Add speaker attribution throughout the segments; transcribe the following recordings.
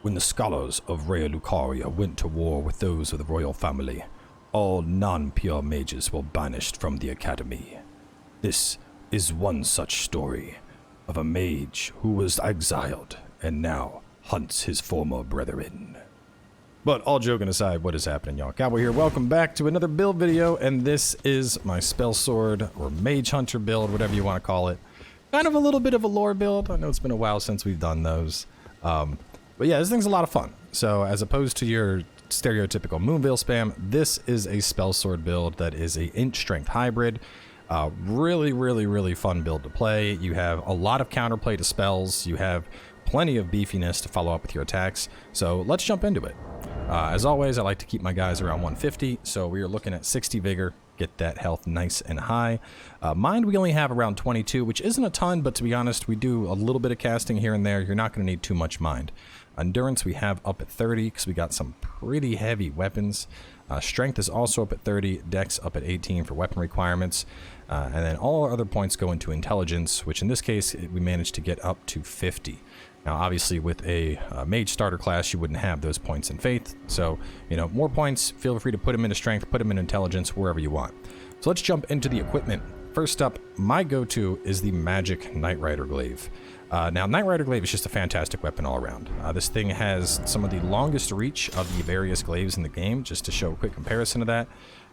Speaker 1: When the scholars of Rhea Lucaria went to war with those of the royal family, all non-pure mages were banished from the academy. This is one such story of a mage who was exiled and now hunts his former brethren. But all joking aside, what is happening, y'all? Cowboy here. Welcome back to another build video, and this is my Spellsword or Mage Hunter build, whatever you want to call it. Kind of a little bit of a lore build. I know it's been a while since we've done those. But yeah, this thing's a lot of fun. So as opposed to your stereotypical Moonveil spam, this is a Spellsword build that is a int strength hybrid. Really fun build to play. You have a lot of counterplay to spells. You have plenty of beefiness to follow up with your attacks. So let's jump into it. As always, I like to keep my guys around 150. So we are looking at 60 vigor. Get that health nice and high. Mind, we only have around 22, which isn't a ton, but to be honest, we do a little bit of casting here and there. You're not going to need too much mind. Endurance we have up at 30 because we got some pretty heavy weapons. Strength is also up at 30, Dex up at 18 for weapon requirements, and then all our other points go into intelligence, which in this case we managed to get up to 50. Now obviously with a mage starter class you wouldn't have those points in faith, so you know, more points, feel free to put them into strength, put them in intelligence, wherever you want. So let's jump into the equipment. First up, my go-to is the magic Knight Rider Glaive. Now, Knight Rider Glaive is just a fantastic weapon all around. This thing has some of the longest reach of the various glaives in the game. Just to show a quick comparison to that,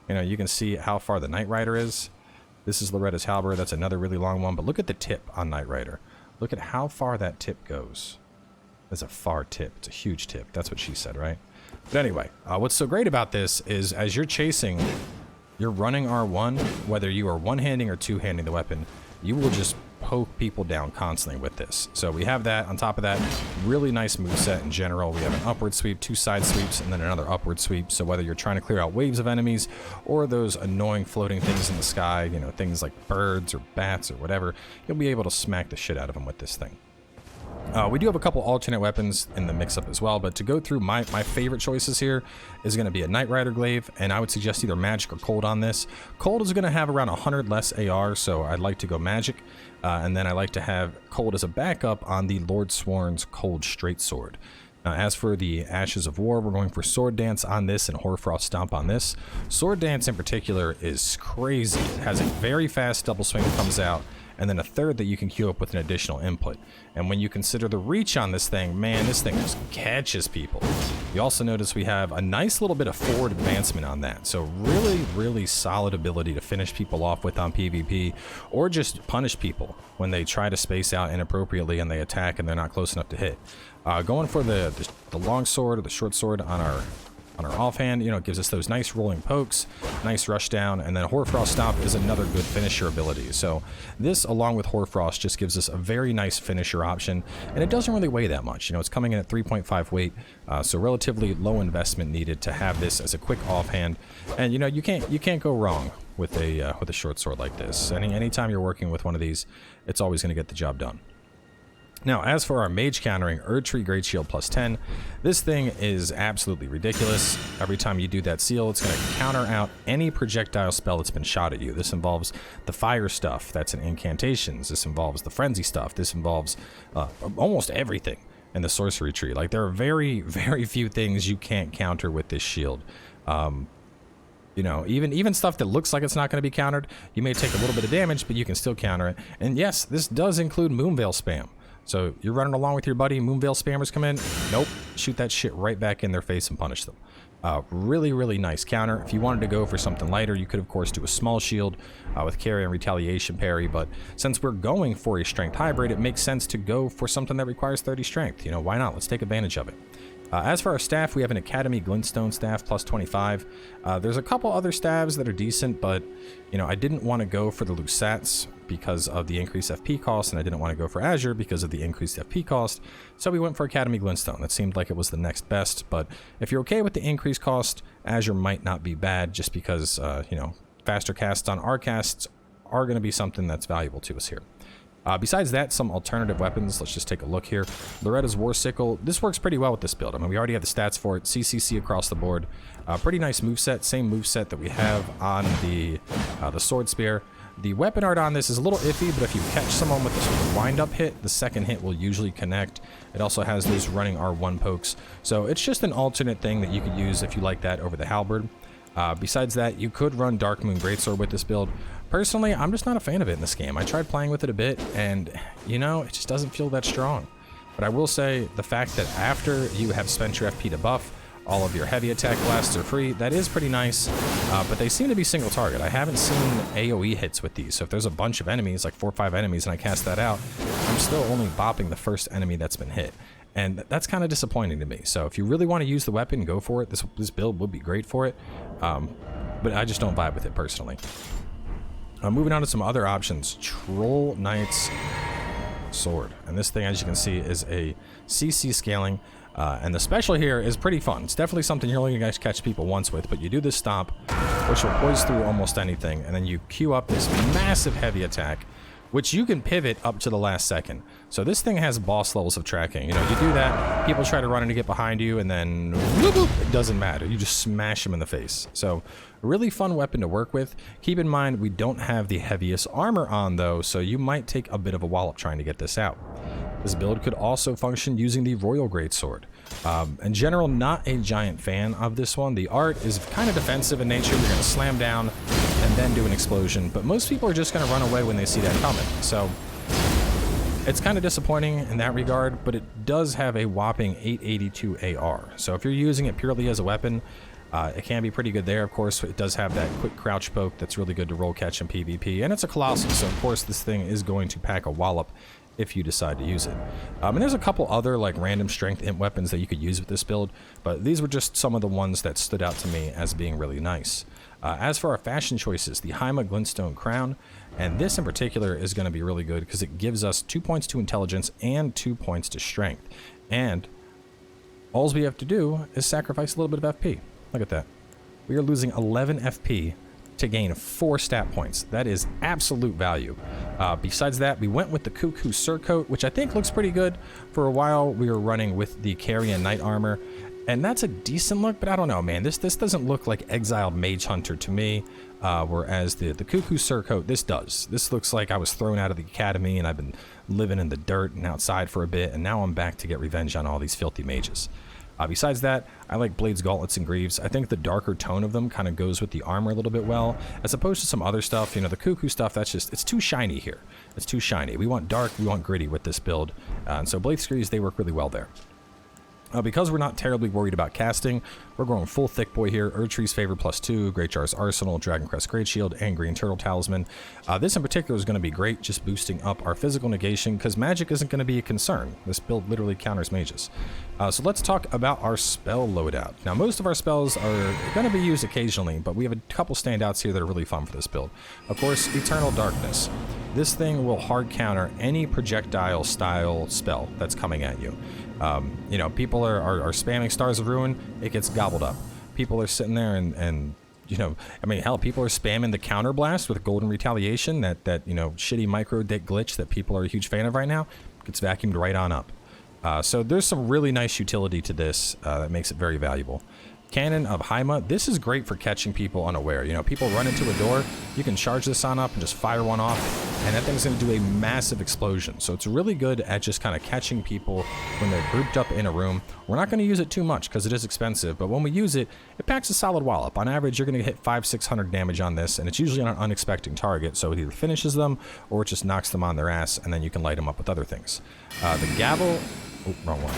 Speaker 1: you know, you can see how far the Knight Rider is. This is Loretta's halberd. That's another really long one. But look at the tip on Knight Rider. Look at how far that tip goes. It's a far tip. It's a huge tip. That's what she said, right? But anyway, what's so great about this is as you're chasing, you're running R1, whether you are one-handing or two-handing the weapon, you will just poke people down constantly with this. So we have that. On top of that, really nice moveset in general. We have an upward sweep, two side sweeps, and then another upward sweep. So whether you're trying to clear out waves of enemies or those annoying floating things in the sky, you know, things like birds or bats or whatever, you'll be able to smack the shit out of them with this thing. We do have a couple alternate weapons in the mix-up as well, but to go through my favorite choices here is going to be a Knight Rider Glaive, and I would suggest either Magic or Cold on this. Cold is going to have around 100 less AR, so I'd like to go Magic, and then I like to have Cold as a backup on the Lord Sworn's Cold Straight Sword. As for the Ashes of War, we're going for Sword Dance on this and Hoarfrost Stomp on this. Sword Dance in particular is crazy. It has a very fast double swing that comes out, and then a third that you can queue up with an additional input. And when you consider the reach on this thing, man, this thing just catches people. You also notice we have a nice little bit of forward advancement on that. So really solid ability to finish people off with on PvP, or just punish people when they try to space out inappropriately and they attack and they're not close enough to hit. Going for the long sword or the short sword on our offhand, you know, it gives us those nice rolling pokes, nice rush down, and then Hoarfrost Stomp is another good finisher ability. So this, along with Hoarfrost, just gives us a very nice finisher option, and it doesn't really weigh that much. You know, it's coming in at 3.5 weight, so relatively low investment needed to have this as a quick offhand. And you know, you can't go wrong with a short sword like this. Anytime you're working with one of these, it's always going to get the job done. Now, as for our mage countering, Erdtree Great Shield plus 10, this thing is absolutely ridiculous. Every time you do that seal, it's going to counter out any projectile spell that's been shot at you. This involves the fire stuff, that's in incantations. This involves the frenzy stuff. This involves almost everything in the sorcery tree. Like, there are very few things you can't counter with this shield. You know, even stuff that looks like it's not going to be countered, you may take a little bit of damage, but you can still counter it. And yes, this does include Moonveil spam. So you're running along with your buddy, Moonveil spammers come in, nope, shoot that shit right back in their face and punish them. Really nice counter. If you wanted to go for something lighter, you could of course do a small shield with carry and retaliation parry, but since we're going for a strength hybrid, it makes sense to go for something that requires 30 strength. You know, why not? Let's take advantage of it. As for our staff, we have an Academy Glintstone staff plus 25. There's a couple other staves that are decent, but you know, I didn't want to go for the Lusats because of the increased FP cost, and I didn't want to go for Azure because of the increased FP cost, so we went for Academy Glintstone. That seemed like it was the next best, but if you're okay with the increased cost, Azure might not be bad, just because you know, faster casts on our casts are going to be something that's valuable to us here. Besides that, some alternative weapons. Let's just take a look here. Loretta's War Sickle. This works pretty well with this build. I mean, we already have the stats for it. CCC across the board. Pretty nice moveset. Same moveset that we have on the Sword Spear. The weapon art on this is a little iffy, but if you catch someone with a wind-up hit, the second hit will usually connect. It also has those running R1 pokes, so it's just an alternate thing that you could use if you like that over the halberd. Besides that, you could run Dark Moon Greatsword with this build. Personally, I'm just not a fan of it in this game. I tried playing with it a bit, and, you know, it just doesn't feel that strong. But I will say, the fact that after you have spent your FP to buff, all of your heavy attack blasts are free. That is pretty nice, but they seem to be single target. I haven't seen AoE hits with these, so if there's a bunch of enemies, like 4 or 5 enemies, and I cast that out, I'm still only bopping the first enemy that's been hit. And that's kind of disappointing to me. So if you really want to use the weapon, go for it. This build would be great for it, but I just don't vibe with it personally. Moving on to some other options. Troll Knight's Sword. And this thing, as you can see, is a CC scaling. And the special here is pretty fun. It's definitely something you're only going to catch people once with, but you do this stomp, which will poise through almost anything, and then you queue up this massive heavy attack, which you can pivot up to the last second. So this thing has boss levels of tracking. You know, you do that, people try to run in to get behind you, and then whoop, whoop, it doesn't matter. You just smash them in the face. So a really fun weapon to work with. Keep in mind, we don't have the heaviest armor on, though, so you might take a bit of a wallop trying to get this out. This build could also function using the Royal Greatsword. In general, not a giant fan of this one. The art is kind of defensive in nature. You're going to slam down and then do an explosion, but most people are just going to run away when they see that coming. So it's kind of disappointing in that regard, but it does have a whopping 882 AR. So if you're using it purely as a weapon, it can be pretty good there. Of course, it does have that quick crouch poke that's really good to roll catch in PvP, and it's a Colossal, so of course this thing is going to pack a wallop if you decide to use it. And there's a couple other like random strength imp weapons that you could use with this build, but these were just some of the ones that stood out to me as being really nice. As for our fashion choices, the Haima Glintstone Crown, and this in particular is going to be really good because it gives us 2 points to intelligence and 2 points to strength. And all we have to do is sacrifice a little bit of FP. Look at that. We are losing 11 FP to gain 4 stat points. That is absolute value. Besides that, we went with the Cuckoo Surcoat, which I think looks pretty good. For a while, we were running with the Carrion Knight Armor, and that's a decent look, but I don't know, man. This doesn't look like Exiled Mage Hunter to me, whereas the Cuckoo Surcoat, this does. This looks like I was thrown out of the academy, and I've been living in the dirt and outside for a bit, and now I'm back to get revenge on all these filthy mages. Besides that, I like Blades, Gauntlets, and Greaves. I think the darker tone of them kind of goes with the armor a little bit well, as opposed to some other stuff. You know, the Cuckoo stuff, that's just, it's too shiny here. It's too shiny. We want dark, we want gritty with this build. And so Blades, Greaves, they work really well there. Because we're not terribly worried about casting, we're going full thick boy here. Erdtree's Favor +2, Greatjar's Arsenal, Dragoncrest Great Shield, and Green Turtle Talisman. This in particular is going to be great, just boosting up our physical negation, because magic isn't going to be a concern. This build literally counters mages. So let's talk about our spell loadout. Now, most of our spells are going to be used occasionally, but we have a couple standouts here that are really fun for this build. Of course, Eternal Darkness. This thing will hard counter any projectile style spell that's coming at you. You know, people are spamming Stars of Ruin, it gets gobbled up. People are sitting there and you know, I mean, hell, people are spamming the Counter Blast with Golden Retaliation, that you know, shitty micro dick glitch that people are a huge fan of right now, gets vacuumed right on up. So there's some really nice utility to this that makes it very valuable. Cannon of Haima, this is great for catching people unaware. You know, people run into a door, you can charge this on up and just fire one off, and that thing's going to do a massive explosion. So it's really good at just kind of catching people when they're grouped up in a room. We're not going to use it too much because it is expensive, but when we use it, it packs a solid wallop. On average, you're going to hit 500-600 damage on this, and it's usually on an unexpected target, so it either finishes them or it just knocks them on their ass, and then you can light them up with other things. The Gavel, oh, wrong one.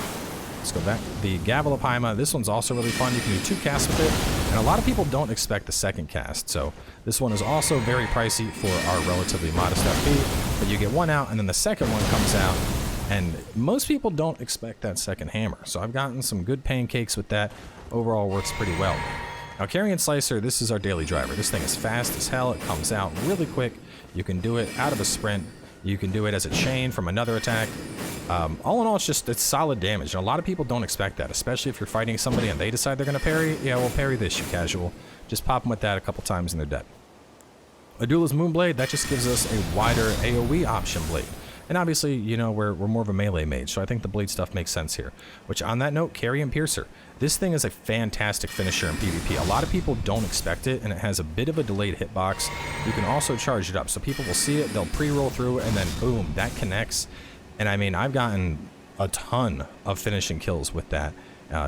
Speaker 1: Let's go back. The Gavel of Haima, this one's also really fun. You can do 2 casts with it, and a lot of people don't expect the second cast, so this one is also very pricey for our relatively modest FP, but you get one out, and then the second one comes out, and most people don't expect that second hammer, so I've gotten some good pancakes with that. Overall, works pretty well. Now, Carrion Slicer, this is our daily driver. This thing is fast as hell. It comes out really quick. You can do it out of a sprint. You can do it as a chain from another attack. All in all, it's solid damage. And a lot of people don't expect that, especially if you're fighting somebody and they decide they're going to parry. Yeah, well, parry this, you casual. Just pop them with that a couple times and they're dead. A Duelist Moonblade, that just gives us a wider AoE option blade. And obviously, you know, we're more of a melee mage, so I think the blade stuff makes sense here. Which, on that note, Carry and Piercer. This thing is a fantastic finisher in PvP. A lot of people don't expect it, and it has a bit of a delayed hitbox. You can also charge it up, so people will see it, they'll pre-roll through, and then boom, that connects. And I mean, I've gotten a ton of finishing kills with that.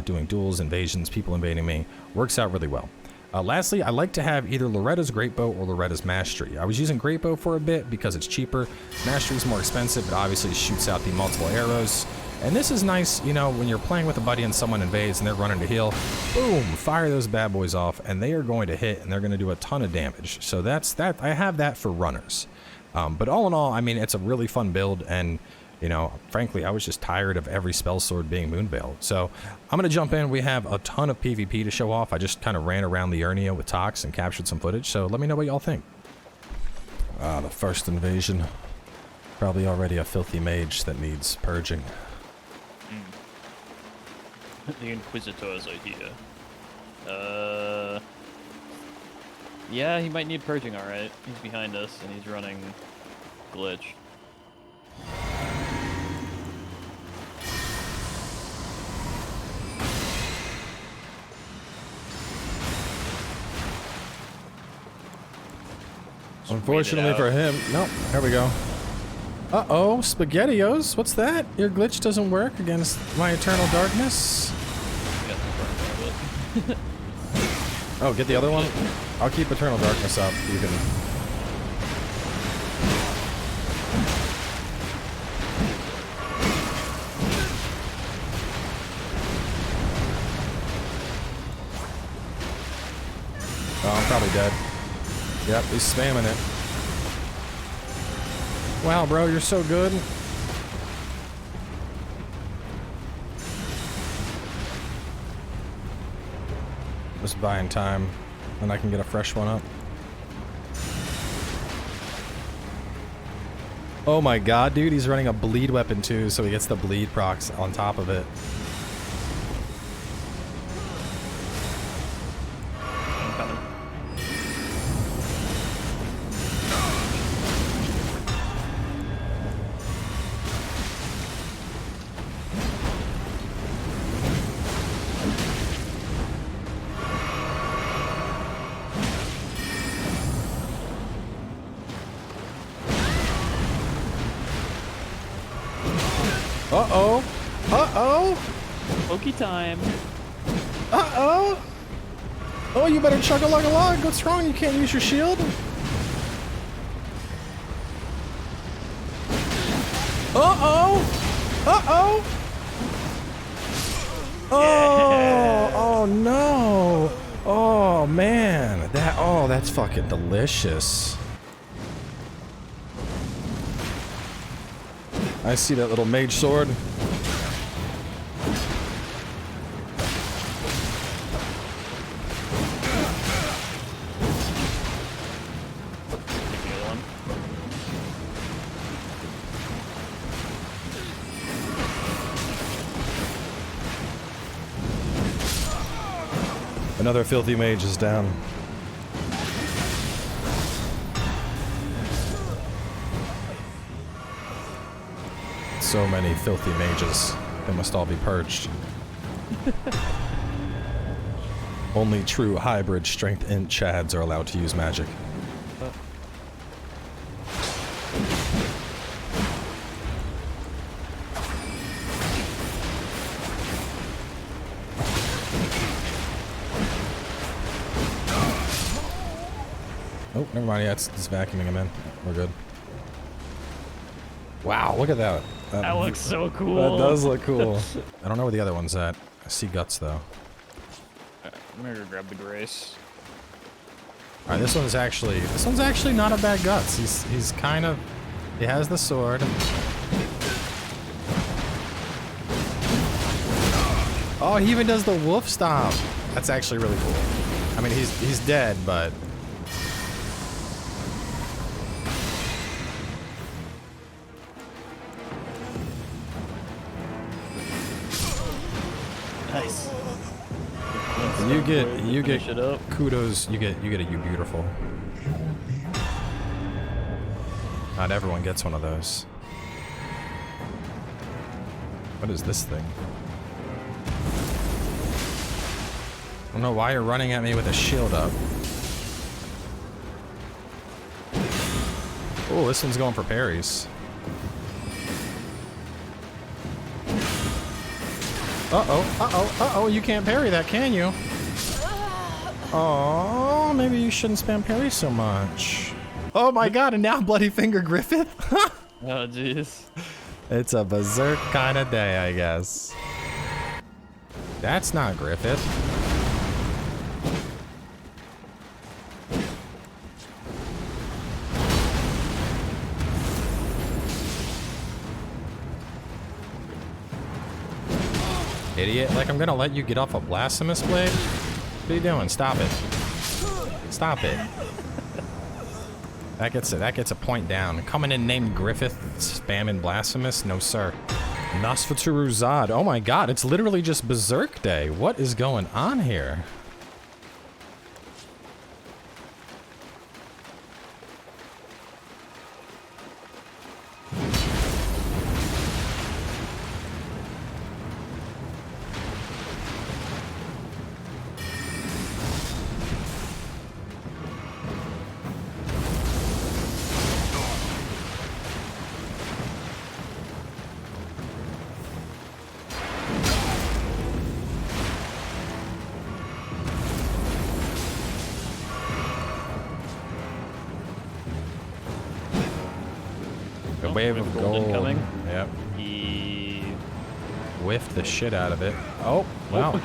Speaker 1: Doing duels, invasions, people invading me. Works out really well. Lastly, I like to have either Loretta's Greatbow or Loretta's Mastery. I was using Greatbow for a bit because it's cheaper. Mastery's more expensive, but obviously shoots out the multiple arrows. And this is nice, you know, when you're playing with a buddy and someone invades and they're running to heal, boom, fire those bad boys off, and they are going to hit, and they're going to do a ton of damage. So that's that. I have that for runners. But all in all, I mean, it's a really fun build, and you know, frankly, I was just tired of every Spellsword being Moonveiled. So I'm going to jump in. We have a ton of PvP to show off. I just kind of ran around the Urnia with Tox and captured some footage. So let me know what y'all think. The first invasion. Probably already a filthy mage that needs purging.
Speaker 2: The Inquisitors are here. Yeah, he might need purging, alright. He's behind us, and he's running glitch.
Speaker 1: Unfortunately for him, nope, there we go. Uh-oh, SpaghettiOs, what's that? Your glitch doesn't work against my eternal darkness? Oh, get the other one? I'll keep eternal darkness up. You can... Oh, I'm probably dead. Yep, he's spamming it. Wow, bro, you're so good. Just buying time, and I can get a fresh one up. Oh my god, dude, he's running a bleed weapon too, so he gets the bleed procs on top of it. Uh-oh. Uh-oh.
Speaker 2: Pokey time.
Speaker 1: Uh-oh. Oh, you better chug-a-lug-a-lug. What's wrong? You can't use your shield? Uh-oh. Uh-oh. Oh. Oh, no. Oh, man. That's fucking delicious. I see that little mage sword. Another filthy mage is down. So many filthy mages. They must all be purged. Only true hybrid strength int chads are allowed to use magic. Oh, never mind. Yeah, it's vacuuming him in. We're good. Wow, look at that.
Speaker 2: That looks so cool.
Speaker 1: That does look cool. I don't know where the other one's at. I see guts though.
Speaker 2: I'm gonna go grab the Grace.
Speaker 1: Alright, this one's actually not a bad guts. He's kind of, he has the sword. Oh, he even does the wolf stomp. That's actually really cool. I mean, he's dead, but
Speaker 2: nice.
Speaker 1: You get kudos. You get a you beautiful. Not everyone gets one of those.
Speaker 3: What is this thing? I don't know why you're running at me with a shield up. Oh, this one's going for parries. Uh-oh, you can't parry that, can you? Oh, maybe you shouldn't spam parry so much. Oh my god, and now Bloody Finger Griffith?
Speaker 2: Oh, jeez.
Speaker 3: It's a berserk kind of day, I guess. That's not Griffith. Idiot, like I'm gonna let you get off a blasphemous blade? What are you doing? Stop it. Stop it. That gets a point down. Coming in named Griffith, spamming blasphemous? No sir. Nosferatu Zod. Oh my god, it's literally just Berserk Day. What is going on here? A wave of gold.
Speaker 2: Incoming.
Speaker 3: Yep.
Speaker 2: He...
Speaker 3: Whiffed the shit out of it. Oh, well.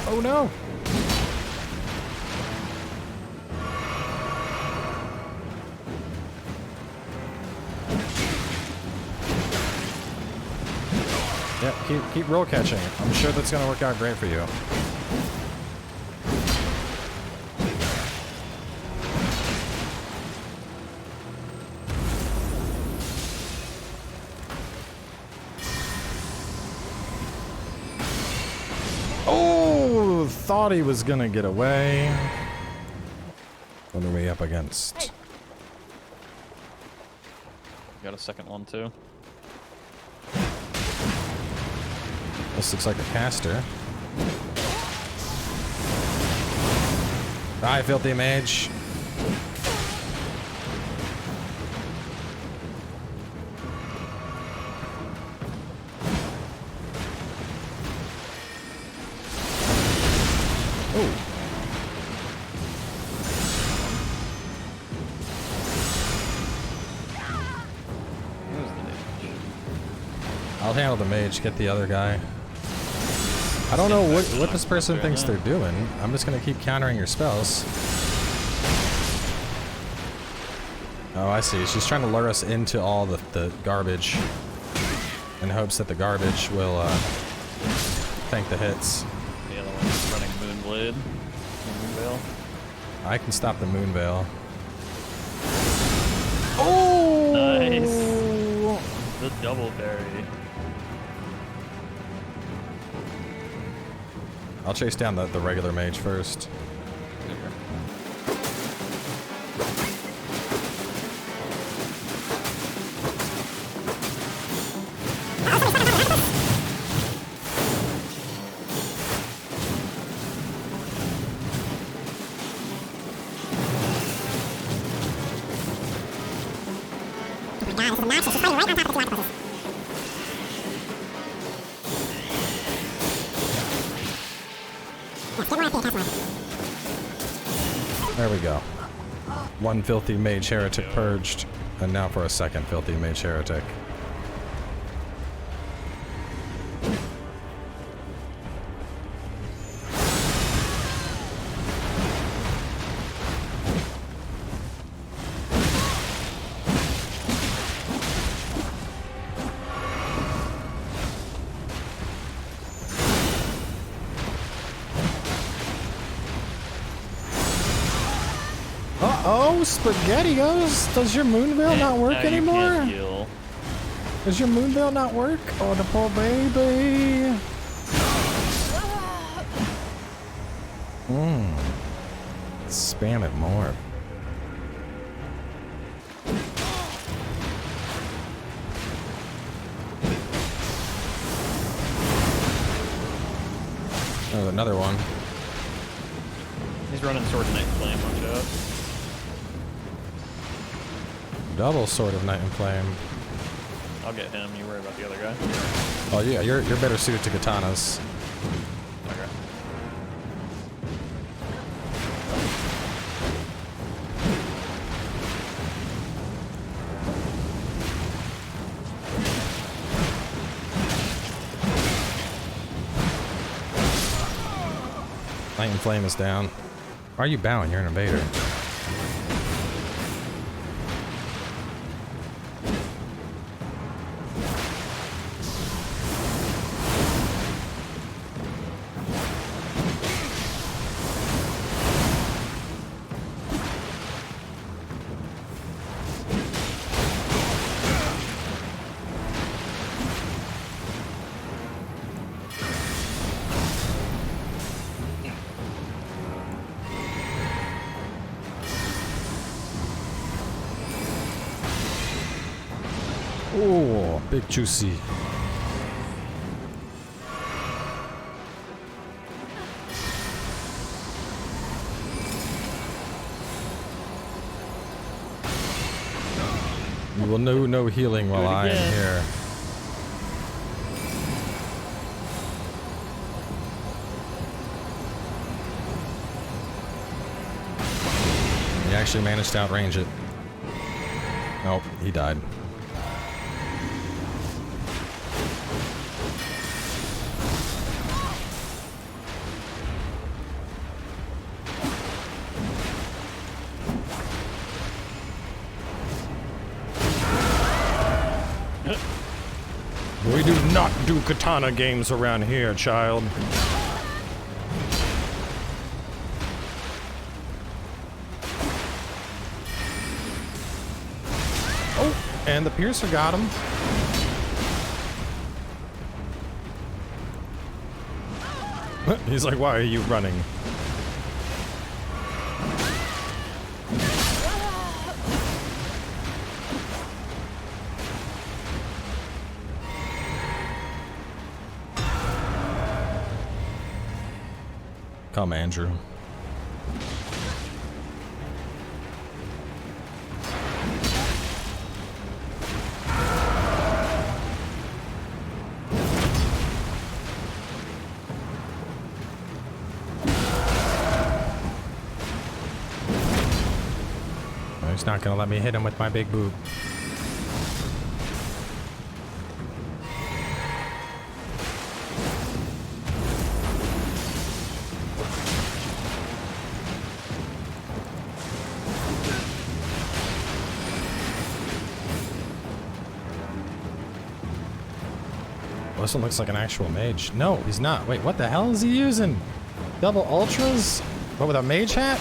Speaker 3: Oh no! Yeah, keep roll catching. I'm sure that's gonna work out great for you. Thought he was gonna get away. What are we up against?
Speaker 2: Got a second one too.
Speaker 3: This looks like a caster. Die, filthy mage. I'll handle the mage, get the other guy. I don't know what this person thinks they're doing. I'm just gonna keep countering your spells. Oh, I see. She's trying to lure us into all the garbage in hopes that the garbage will tank the hits.
Speaker 2: The other one's running Moonblade. Moonveil.
Speaker 3: I can stop the Moonveil. Oh!
Speaker 2: Nice. The double berry.
Speaker 3: I'll chase down the regular mage first. There we go. One filthy mage heretic purged, and now for a second filthy mage heretic. Oh, SpaghettiOs! Does your Moonveil not work
Speaker 2: now
Speaker 3: anymore?
Speaker 2: You can't heal.
Speaker 3: Does your Moonveil not work? Oh, the poor baby. Spam it more. Oh, another one.
Speaker 2: He's running Sword of Night and Flame, watch out.
Speaker 3: Double Sword of Night and Flame.
Speaker 2: I'll get him, you worry about the other guy.
Speaker 3: Oh yeah, you're better suited to katanas.
Speaker 2: Okay.
Speaker 3: Night and Flame is down. Why are you bowing? You're an invader. Oh, big juicy. You will know no healing while I am here. He actually managed to outrange it. Nope, he died. We do not do katana games around here, child. Oh, and the piercer got him. He's like, why are you running? Come, Andrew. No, he's not gonna let me hit him with my big boot. This one looks like an actual mage. No, he's not. Wait, what the hell is he using? Double ultras? What, with a mage hat?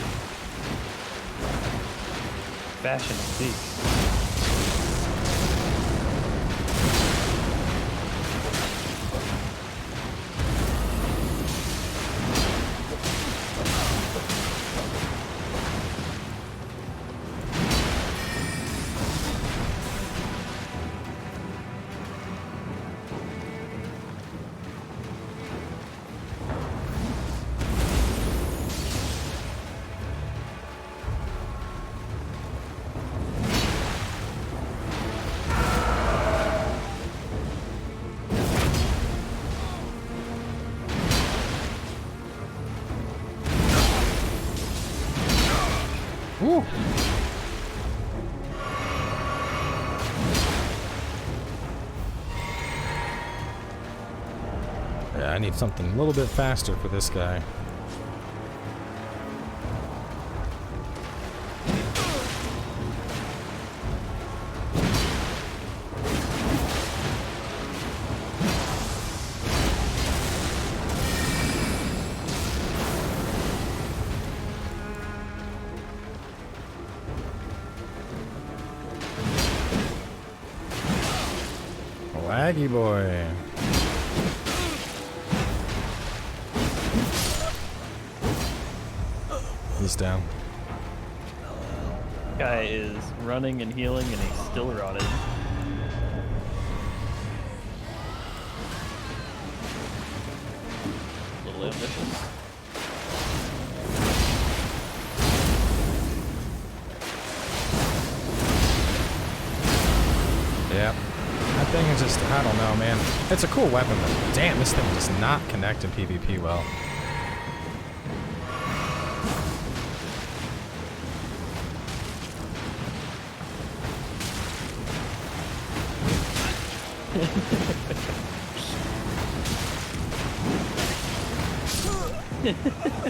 Speaker 2: Fashion speak.
Speaker 3: Ooh. Yeah, I need something a little bit faster for this guy. laggy boy. He's down.
Speaker 2: Guy is running and healing, and he's still rotted. A little ambitious.
Speaker 3: Yep. That thing is just, I don't know, man. It's a cool weapon, but damn, this thing does not connect in PvP well.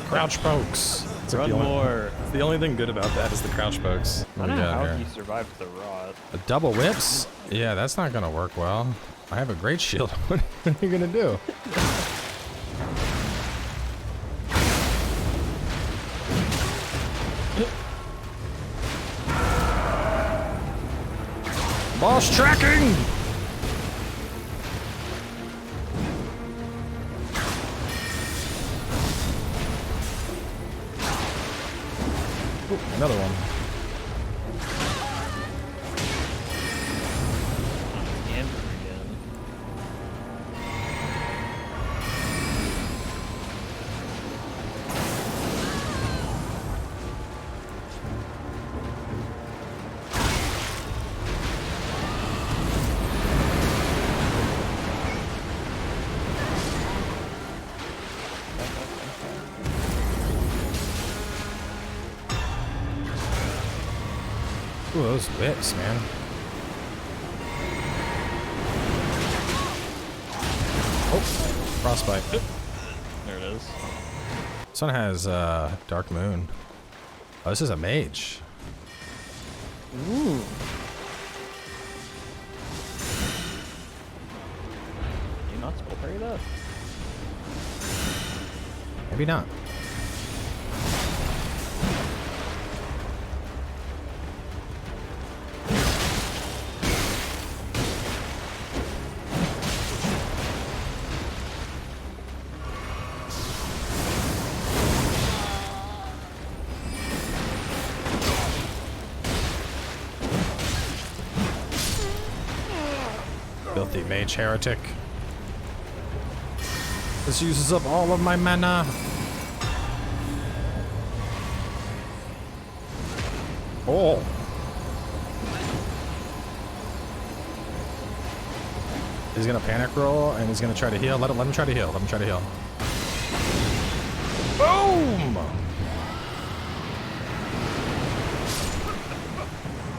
Speaker 3: Crouch pokes. It's like
Speaker 2: Run more.
Speaker 3: the only thing good about that is the crouch pokes.
Speaker 2: I
Speaker 3: What
Speaker 2: don't
Speaker 3: do we
Speaker 2: know
Speaker 3: got
Speaker 2: how
Speaker 3: here?
Speaker 2: he survived the rot.
Speaker 3: A double whips? Yeah, that's not gonna work well. I have a great shield. What are you gonna do? Boss tracking! Ooh, another one.
Speaker 2: Amber again.
Speaker 3: Ooh, those whips, man. Oh, frostbite.
Speaker 2: There it is.
Speaker 3: This one has Dark Moon. Oh, this is a mage.
Speaker 2: Ooh. You not spell parry that?
Speaker 3: Maybe not. Filthy mage heretic. This uses up all of my mana. Oh. He's gonna panic roll and he's gonna try to heal. Let him try to heal. Let him try to heal.